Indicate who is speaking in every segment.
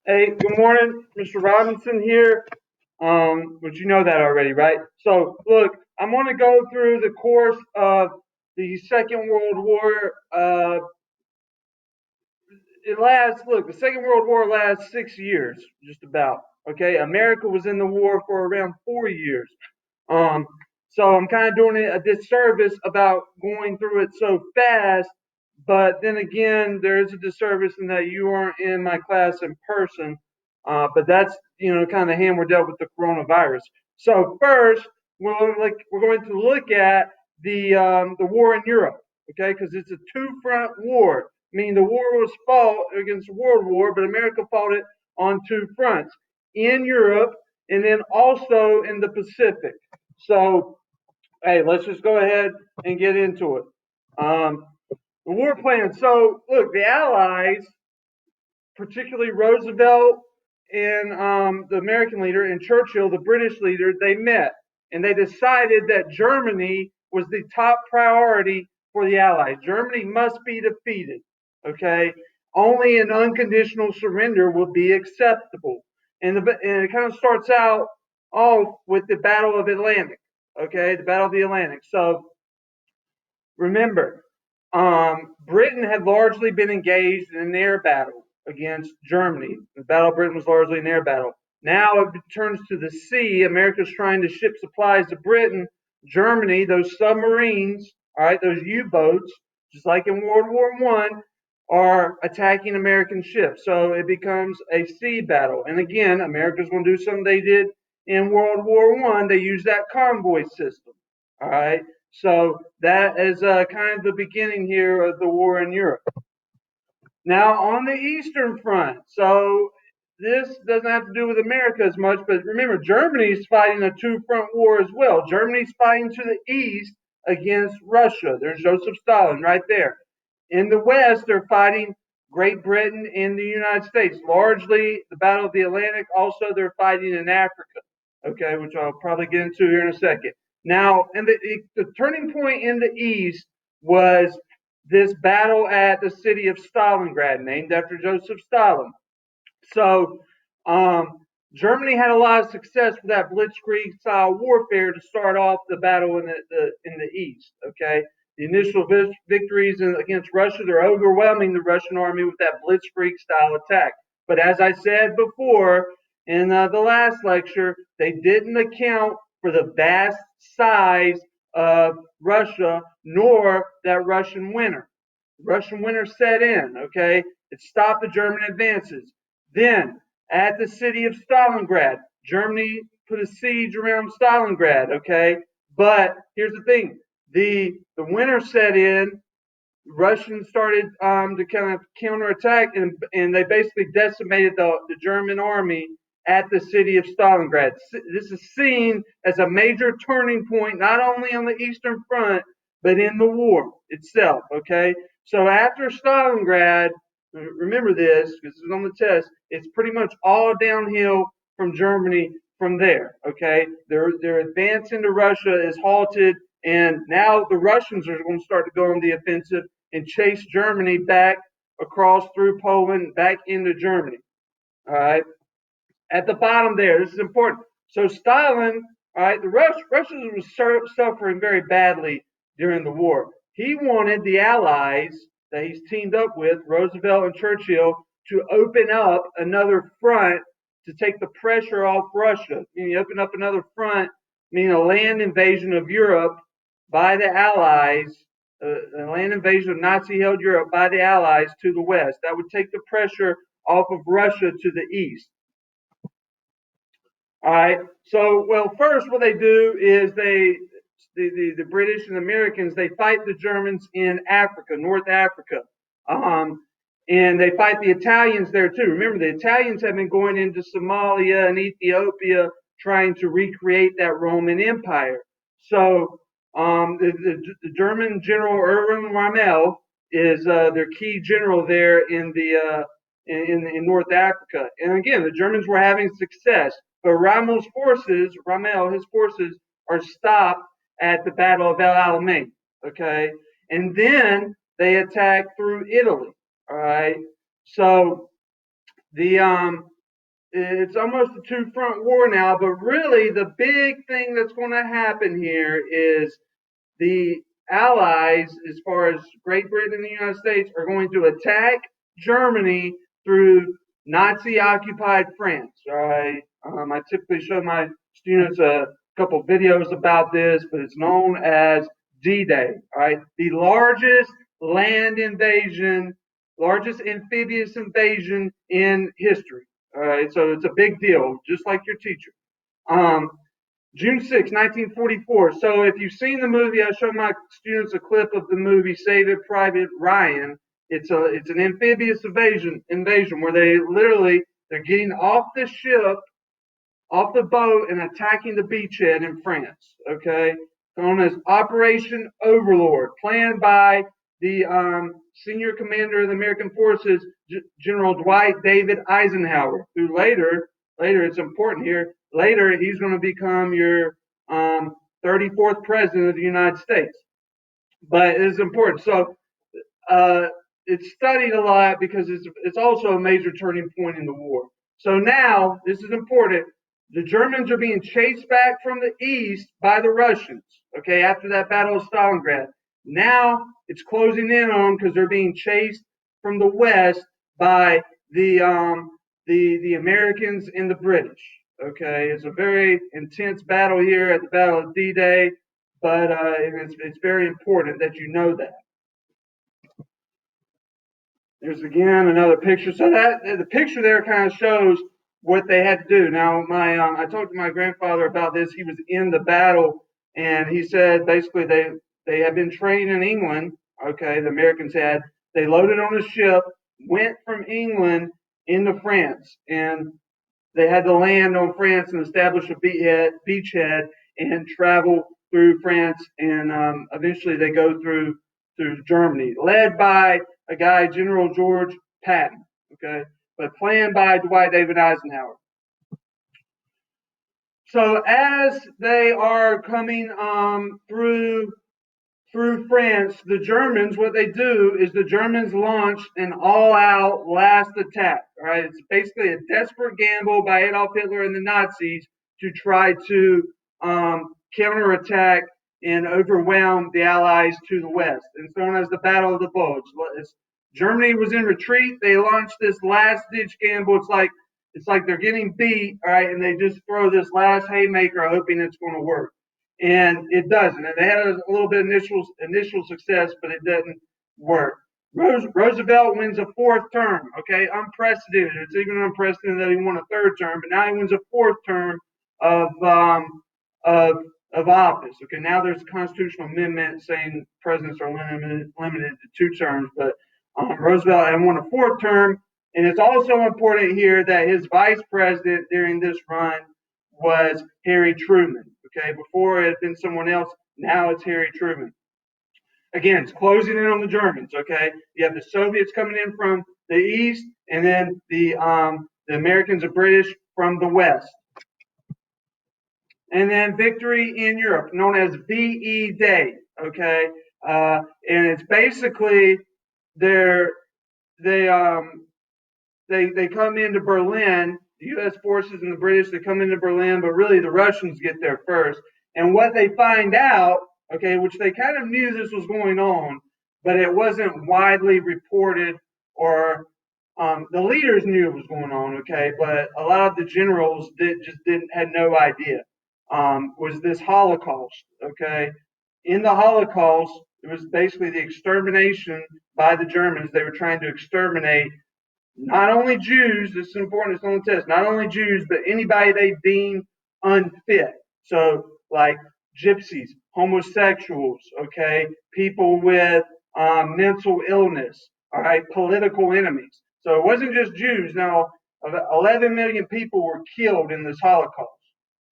Speaker 1: Hey, good morning, Mr. Robinson here. But you know that already, right? So, look, I'm going to go through the course of the Second World War. The Second World War lasts 6 years, just about. Okay, America was in the war for around 4 years. Um, so I'm kind of doing it a disservice about going through it so fast. But then again, there is a disservice in that you aren't in my class in person. But that's kind of the hand we're dealt with the coronavirus. So first, we're going to look at the war in Europe, okay? Because it's a two-front war. Meaning the war was fought against the World War, but America fought it on two fronts in Europe and then also in the Pacific. So, hey, let's just go ahead and get into it. The war plan. So, look, the Allies, particularly Roosevelt and the American leader, and Churchill, the British leader, they met and they decided that Germany was the top priority for the Allies. Germany must be defeated. Okay, only an unconditional surrender will be acceptable. And it kind of starts out off with the Battle of Atlantic. Okay, the Battle of the Atlantic. So remember, Britain had largely been engaged in an air battle against Germany. The Battle of Britain was largely an air battle. Now it turns to the sea. America's trying to ship supplies to Britain. Germany, those submarines, all right, those U-boats, just like in World War One, are attacking American ships. So it becomes a sea battle. And again, America's going to do something they did in World War One. They used that convoy system. All right. So that is kind of the beginning here of the war in Europe. Now on the Eastern Front, so this doesn't have to do with America as much, but remember, Germany's fighting a two-front war as well. Germany's fighting to the east against Russia. There's Joseph Stalin right there. In the west, they're fighting Great Britain and the United States. Largely the Battle of the Atlantic. Also, they're fighting in Africa, okay, which I'll probably get into here in a second. Now, and the turning point in the east was this battle at the city of Stalingrad, named after Joseph Stalin. So, Germany had a lot of success with that blitzkrieg style warfare to start off the battle in the east. Okay, the initial victories against Russia, they're overwhelming the Russian army with that blitzkrieg style attack. But as I said before in the last lecture, they didn't account for the vast size of Russia nor that Russian winter. Russian winter set in. Okay, it stopped the German advances. Then, at the city of Stalingrad, Germany put a siege around Stalingrad. Okay, but here's the thing: the winter set in. Russians started to kind of counterattack, and they basically decimated the German army at the city of Stalingrad. This is seen as a major turning point, not only on the Eastern Front, but in the war itself. Okay, so after Stalingrad, remember this because it's on the test. It's pretty much all downhill from Germany from there. Okay, their advance into Russia is halted, and now the Russians are going to start to go on the offensive and chase Germany back across through Poland back into Germany. All right. At the bottom there, this is important. So Stalin, all right, the Russians was suffering very badly during the war. He wanted the Allies that he's teamed up with, Roosevelt and Churchill, to open up another front to take the pressure off Russia. You open up another front, meaning a land invasion of Europe by the Allies, a land invasion of Nazi-held Europe by the Allies to the west. That would take the pressure off of Russia to the east. All right. So, well, first, what they do is the British and Americans, they fight the Germans in Africa, North Africa. And they fight the Italians there too. Remember, the Italians have been going into Somalia and Ethiopia trying to recreate that Roman Empire. So, the German general Erwin Rommel is their key general there in North Africa. And again, the Germans were having success, but his forces are stopped at the Battle of El Alamein. Okay, and then they attack through Italy. All right, so the it's almost a two-front war now, but really the big thing that's going to happen here is the Allies, as far as Great Britain and the United States, are going to attack Germany through Nazi-occupied France. All right, I typically show my students a couple videos about this, but it's known as D-Day. All right, the largest land invasion, largest amphibious invasion in history. All right, so it's a big deal, just like your teacher. Um, June 6, 1944. So if you've seen the movie, I show my students a clip of the movie Saving Private Ryan. It's an amphibious invasion where they're getting off the ship, off the boat, and attacking the beachhead in France. Okay, known as Operation Overlord, planned by the senior commander of the American forces, General Dwight David Eisenhower, who later it's important here. Later, he's going to become your 34th president of the United States. But it is important. So it's studied a lot because it's also a major turning point in the war. So now, this is important. The Germans are being chased back from the east by the Russians. Okay, after that Battle of Stalingrad. Now it's closing in on them because they're being chased from the west by the Americans and the British. Okay, it's a very intense battle here at the Battle of D-Day, but it's very important that you know that. There's again another picture. So that the picture there kind of shows what they had to do. Now, I talked to my grandfather about this. He was in the battle, and he said basically they had been trained in England. Okay, the Americans had. They loaded on a ship, went from England into France, and they had to land on France and establish a beachhead and travel through France, and eventually they go through Germany, led by a guy, General George Patton. Okay, but planned by Dwight David Eisenhower. So as they are coming through France, the Germans, what they do is the Germans launch an all-out last attack. All right, it's basically a desperate gamble by Adolf Hitler and the Nazis to try to counterattack and overwhelm the Allies to the west. It's known as the Battle of the Bulge. Germany was in retreat. They launched this last-ditch gamble. It's like they're getting beat, all right, and they just throw this last haymaker, hoping it's going to work. And it doesn't. And they had a little bit of initial success, but it doesn't work. Roosevelt wins a fourth term. Okay, unprecedented. It's even unprecedented that he won a third term, but now he wins a fourth term of office. Okay, now there's a constitutional amendment saying presidents are limited to 2 terms, but Roosevelt had won a fourth term. And it's also important here that his vice president during this run was Harry Truman. Okay, before it had been someone else, now it's Harry Truman. Again, it's closing in on the Germans. Okay, you have the Soviets coming in from the east, and then the Americans and British from the west. And then victory in Europe, known as VE Day. Okay, and it's basically they come into Berlin. The U.S. forces and the British, they come into Berlin, but really the Russians get there first. And what they find out, okay, which they kind of knew this was going on, but it wasn't widely reported, or the leaders knew it was going on, okay, but a lot of the generals had no idea. Was this Holocaust, okay? In the Holocaust, it was basically the extermination by the Germans. They were trying to exterminate not only Jews, this is important, it's on the test, not only Jews, but anybody they deemed unfit. So, like gypsies, homosexuals, okay, people with mental illness, all right, political enemies. So it wasn't just Jews. Now, 11 million people were killed in this Holocaust.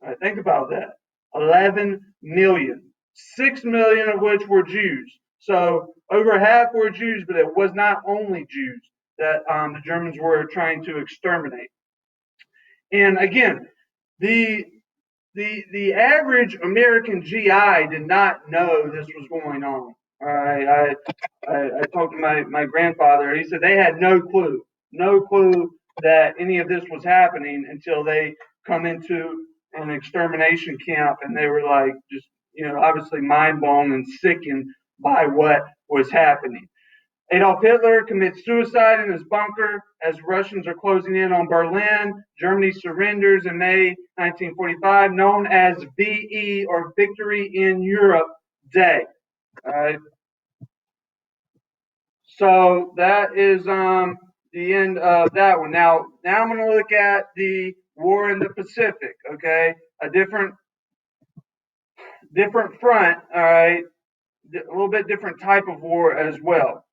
Speaker 1: All right, think about that. 11 million. 6 million of which were Jews. So over half were Jews, but it was not only Jews that the Germans were trying to exterminate. And again, the average American GI did not know this was going on. I talked to my grandfather. He said they had no clue that any of this was happening until they come into an extermination camp, and they were like just obviously mind blown and sickened by what was happening. Adolf Hitler commits suicide in his bunker as Russians are closing in on Berlin. Germany surrenders in May 1945, known as VE, or Victory in Europe Day. All right. So that is the end of that one. Now I'm going to look at the war in the Pacific. Okay, a different front. All right, a little bit different type of war as well.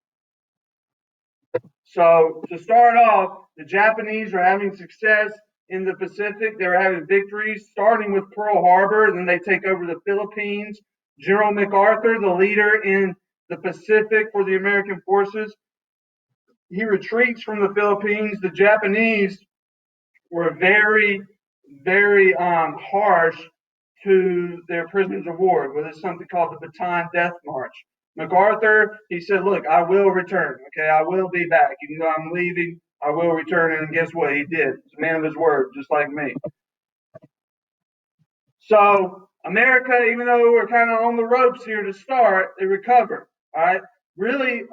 Speaker 1: So to start off, the Japanese are having success in the Pacific. They're having victories, starting with Pearl Harbor, and then they take over the Philippines. General MacArthur, the leader in the Pacific for the American forces, he retreats from the Philippines. The Japanese were very, very harsh to their prisoners of war. Well, there's something called the Bataan Death March. MacArthur, he said, look, I will return. Okay, I will be back. Even though I'm leaving, I will return. And guess what? He did. He's a man of his word, just like me. So America, even though we're kind of on the ropes here to start, they recover. All right. Really,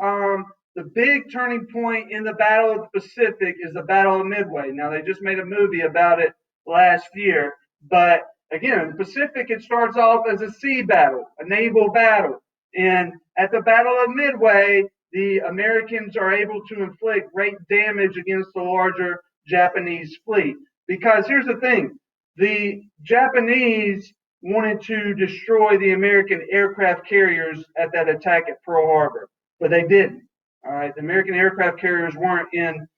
Speaker 1: the big turning point in the Battle of the Pacific is the Battle of Midway. Now, they just made a movie about it last year. But again, the Pacific, it starts off as a sea battle, a naval battle. And at the Battle of Midway, the Americans are able to inflict great damage against the larger Japanese fleet. Because here's the thing, the Japanese wanted to destroy the American aircraft carriers at that attack at Pearl Harbor, but they didn't. All right, the American aircraft carriers weren't in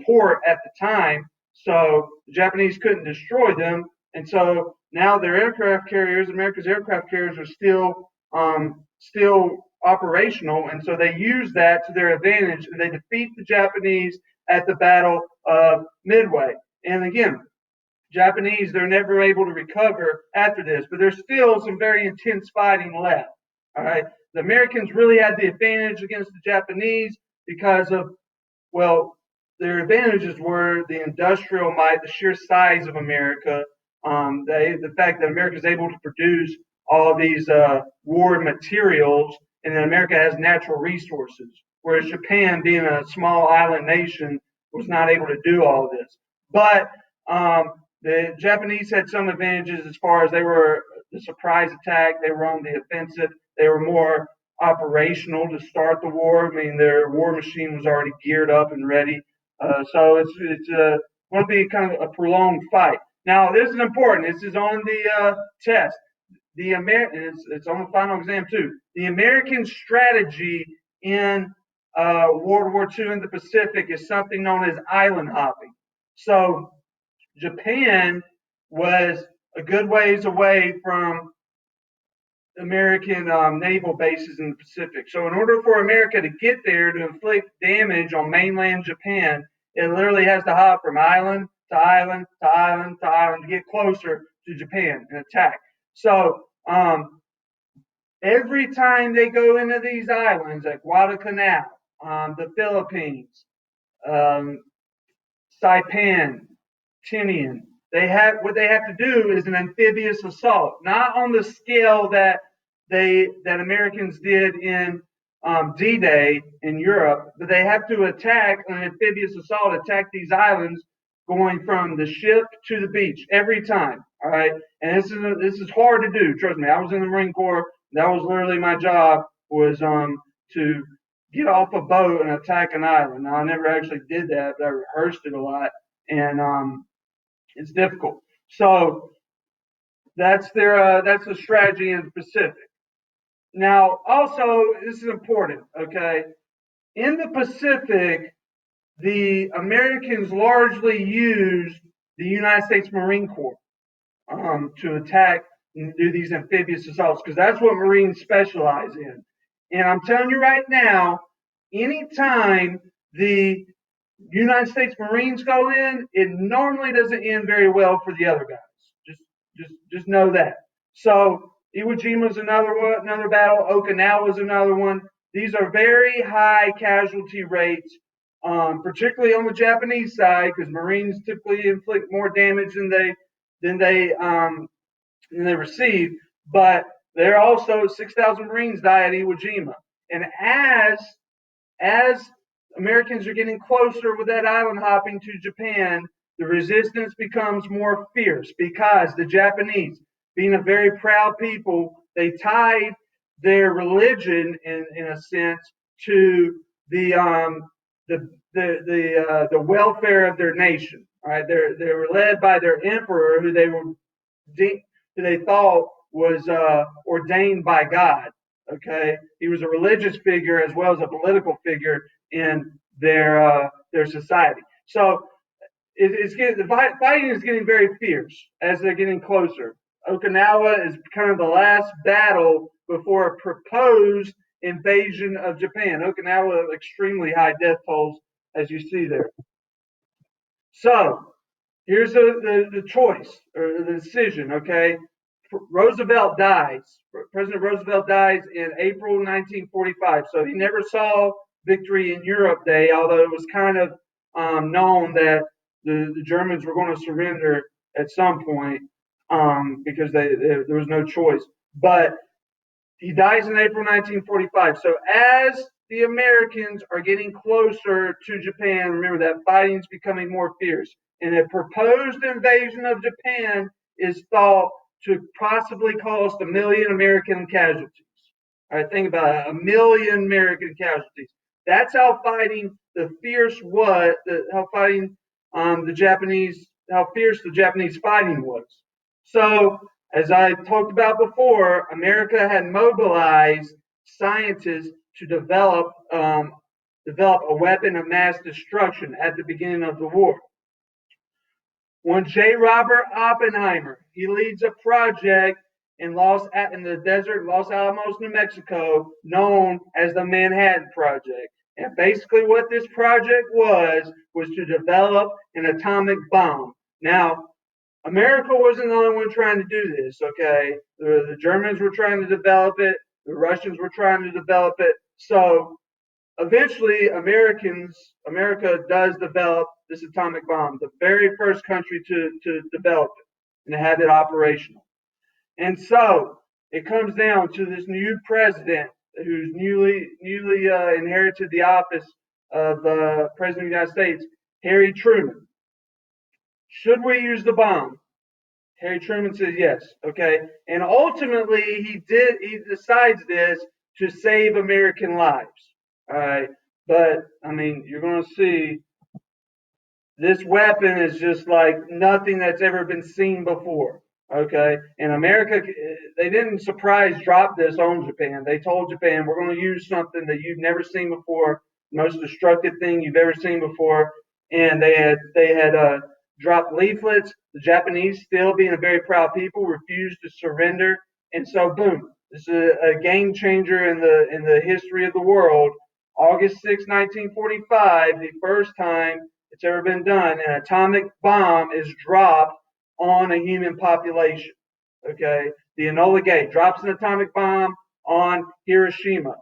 Speaker 1: port at the time, so the Japanese couldn't destroy them, and so now their aircraft carriers, America's aircraft carriers, are still operational, and so they use that to their advantage, and they defeat the Japanese at the Battle of Midway. And again, Japanese, they're never able to recover after this, but there's still some very intense fighting left. All right. The Americans really had the advantage against the Japanese because of, well, their advantages were the industrial might, the sheer size of America, the fact that America is able to produce all these war materials, and that America has natural resources, whereas Japan, being a small island nation, was not able to do all of this. But the Japanese had some advantages as far as they were the surprise attack. They were on the offensive. They were more operational to start the war. I mean, their war machine was already geared up and ready. So it's going to be kind of a prolonged fight. Now, this is important. This is on the test. It's on the final exam too. The American strategy in World War II in the Pacific is something known as island hopping. So Japan was a good ways away from American naval bases in the Pacific. So in order for America to get there to inflict damage on mainland Japan, it literally has to hop from island to island to island to island to get closer to Japan and attack. So every time they go into these islands, like Guadalcanal, the Philippines, Saipan, Tinian, what they have to do is an amphibious assault, not on the scale that Americans did in D-Day in Europe, but they have to attack an amphibious assault, attack these islands, going from the ship to the beach every time. All right, and this is hard to do. Trust me, I was in the Marine Corps. That was literally my job, was to get off a boat and attack an island. Now, I never actually did that, but I rehearsed it a lot, and it's difficult. So that's the strategy in the Pacific. Now, also, this is important, okay? In the Pacific, the Americans largely used the United States Marine Corps to attack and do these amphibious assaults, because that's what Marines specialize in. And I'm telling you right now, anytime the United States Marines go in, it normally doesn't end very well for the other guys. Just know that. So Iwo Jima is another battle. Okinawa is another one. These are very high casualty rates particularly on the Japanese side, because Marines typically inflict more damage than they receive. But there are also 6,000 Marines die at Iwo Jima, and as Americans are getting closer with that island hopping to Japan, the resistance becomes more fierce because the Japanese, being a very proud people, they tied their religion in a sense to the welfare of their nation. All right, they were led by their emperor, who they thought was ordained by God. Okay, he was a religious figure as well as a political figure in their society. So the fighting is getting very fierce as they're getting closer. Okinawa is kind of the last battle before a proposed invasion of Japan. Okinawa, extremely high death tolls, as you see there. So here's the choice or the decision. Okay, Roosevelt dies. President Roosevelt dies in April 1945. So he never saw Victory in Europe Day, although it was kind of known that the Germans were going to surrender at some point because there was no choice. But he dies in April 1945. So as the Americans are getting closer to Japan, remember that fighting is becoming more fierce. And a proposed invasion of Japan is thought to possibly cost 1 million American casualties. All right, think about it, 1 million American casualties. That's how fighting the fierce was, how fighting the Japanese, how fierce the Japanese fighting was. So, as I talked about before, America had mobilized scientists to develop a weapon of mass destruction at the beginning of the war. One J. Robert Oppenheimer, he leads a project in the desert Los Alamos, New Mexico, known as the Manhattan Project. And basically what this project was to develop an atomic bomb. Now, America wasn't the only one trying to do this, okay? The Germans were trying to develop it. The Russians were trying to develop it. So eventually, America does develop this atomic bomb, the very first country to develop it and to have it operational. And so it comes down to this new president who's newly inherited the office of President of the United States, Harry Truman. Should we use the bomb? Harry Truman says yes. Okay, and ultimately he decides this to save American lives. All right, but I mean, you're going to see this weapon is just like nothing that's ever been seen before. Okay, and America, they didn't surprise drop this on Japan. They told Japan, we're going to use something that you've never seen before, most destructive thing you've ever seen before, and they had dropped leaflets. The Japanese, still being a very proud people, refused to surrender, and so boom, this is a game changer in the history of the world. August 6, 1945, the first time it's ever been done, an atomic bomb is dropped on a human population. Okay, the Enola Gay drops an atomic bomb on Hiroshima.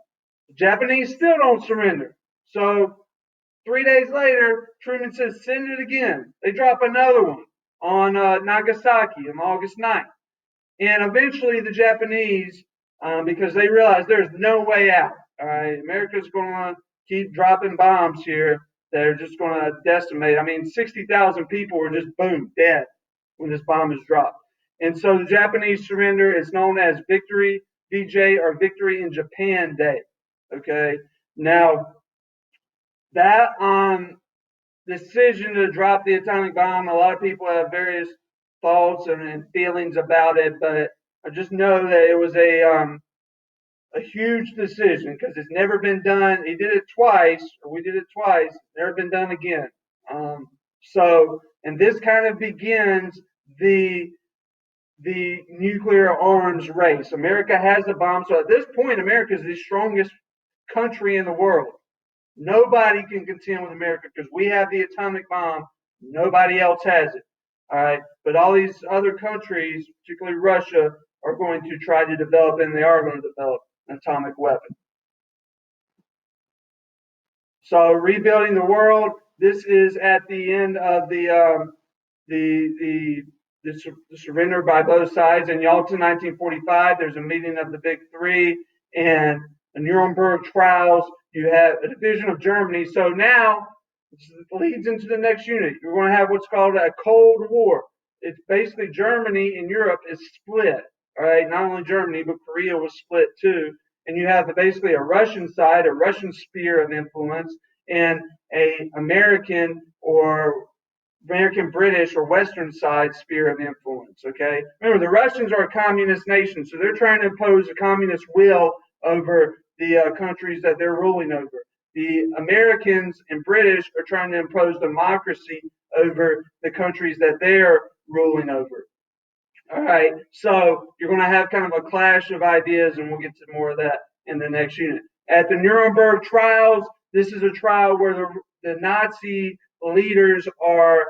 Speaker 1: The Japanese still don't surrender. So 3 days later, Truman says, send it again. They drop another one on Nagasaki on August 9th. And eventually the Japanese, because they realize there's no way out. All right, America's going to keep dropping bombs here. They're just going to decimate. I mean, 60,000 people were just boom, dead when this bomb is dropped. And so the Japanese surrender is known as Victory, VJ, or Victory in Japan Day. Okay, now that decision to drop the atomic bomb, a lot of people have various thoughts and feelings about it, but I just know that it was a huge decision because it's never been done. He did it twice, or we did it twice, never been done again. And this kind of begins the nuclear arms race. America has the bomb, so at this point, America is the strongest country in the world. Nobody can contend with America because we have the atomic bomb. Nobody else has it. All right, but all these other countries, particularly Russia, are going to try to develop, and they are going to develop an atomic weapon. So rebuilding the world. This is at the end of the surrender by both sides. In Yalta, 1945, there's a meeting of the Big Three, and the Nuremberg trials. You have a division of Germany. So now this leads into the next unit. You're going to have what's called a Cold War. It's basically Germany and Europe is split. All right, not only Germany, but Korea was split too. And you have basically a Russian side, a Russian sphere of influence, and a American, British, or Western side sphere of influence. Okay, remember the Russians are a communist nation, so they're trying to impose a communist will over the countries that they're ruling over. The Americans and British are trying to impose democracy over the countries that they're ruling over. All right, so you're going to have kind of a clash of ideas, and we'll get to more of that in the next unit. At the Nuremberg trials, this is a trial where the Nazi leaders are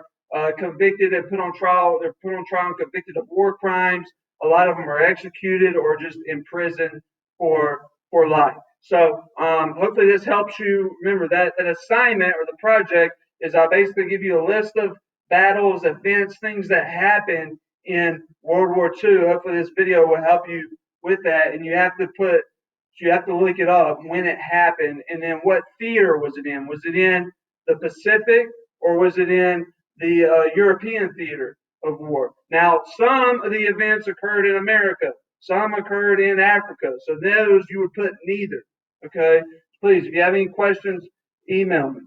Speaker 1: convicted and put on trial. They're put on trial and convicted of war crimes. A lot of them are executed or just imprisoned for life. So hopefully this helps you remember that assignment or the project is I basically give you a list of battles, events, things that happened in World War II. Hopefully this video will help you with that. And you have to look it up when it happened, and then what theater was it in? Was it in the Pacific or was it in the European theater of war? Now, some of the events occurred in America, some occurred in Africa. So those you would put neither. Okay, please, if you have any questions, email me.